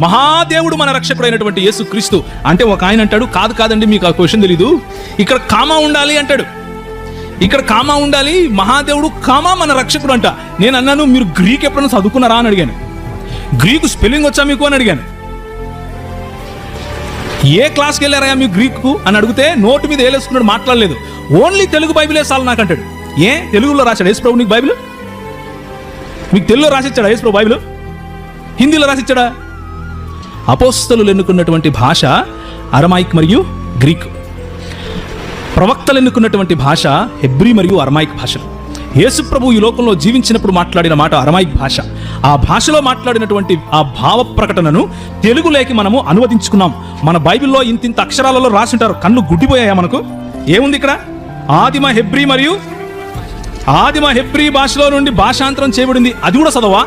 మహాదేవుడు మన రక్షకుడైనటువంటి యేసుక్రీస్తు అంటే ఒక ఆయన అంటాడు, కాదండి మీకు ఆ క్వశ్చన్ తెలీదు, ఇక్కడ కామా ఉండాలి అంటాడు. ఇక్కడ కామా ఉండాలి, మహాదేవుడు కామా మన రక్షకుడు అంట. నేను అన్నాను, మీరు గ్రీక్ ఎప్పుడైనా చదువుకున్నారా అని అడిగాను. గ్రీకు స్పెల్లింగ్ వచ్చా మీకు అని అడిగాను. ఏ క్లాస్కి వెళ్ళారా మీకు గ్రీకు అని అడిగితే నోటు మీద వేలేసుకున్నాడు, మాట్లాడలేదు. ఓన్లీ తెలుగు బైబిలే చాలు నాకు అంటాడు. ఏ తెలుగులో రాశాడు యేసు ప్రభు నీకు బైబిల్? మీకు తెలుగులో రాసిచ్చాడా యేసు ప్రభు బైబిల్? హిందీలో రాసిచ్చాడా? అపోస్తలులు ఎన్నుకున్నటువంటి భాష అరమాయిక్ మరియు గ్రీక్. ప్రవక్తలు ఎన్నుకున్నటువంటి భాష హెబ్రీ మరియు అరమాయిక్ భాషలు. యేసు ప్రభు ఈ లోకంలో జీవించినప్పుడు మాట్లాడిన మాట అరమాయిక్ భాష. ఆ భాషలో మాట్లాడినటువంటి ఆ భావ ప్రకటనను తెలుగులోకి మనము అనువదించుకున్నాం. మన బైబిల్లో ఇంతింత అక్షరాలలో రాసి ఉంటారు. కళ్ళు గుడ్డిపోయాయా మనకు? ఏముంది ఇక్కడ? ఆదిమ హెబ్రీ భాషలో నుండి భాషాంతరం చేయబడింది. అది కూడా చదవా?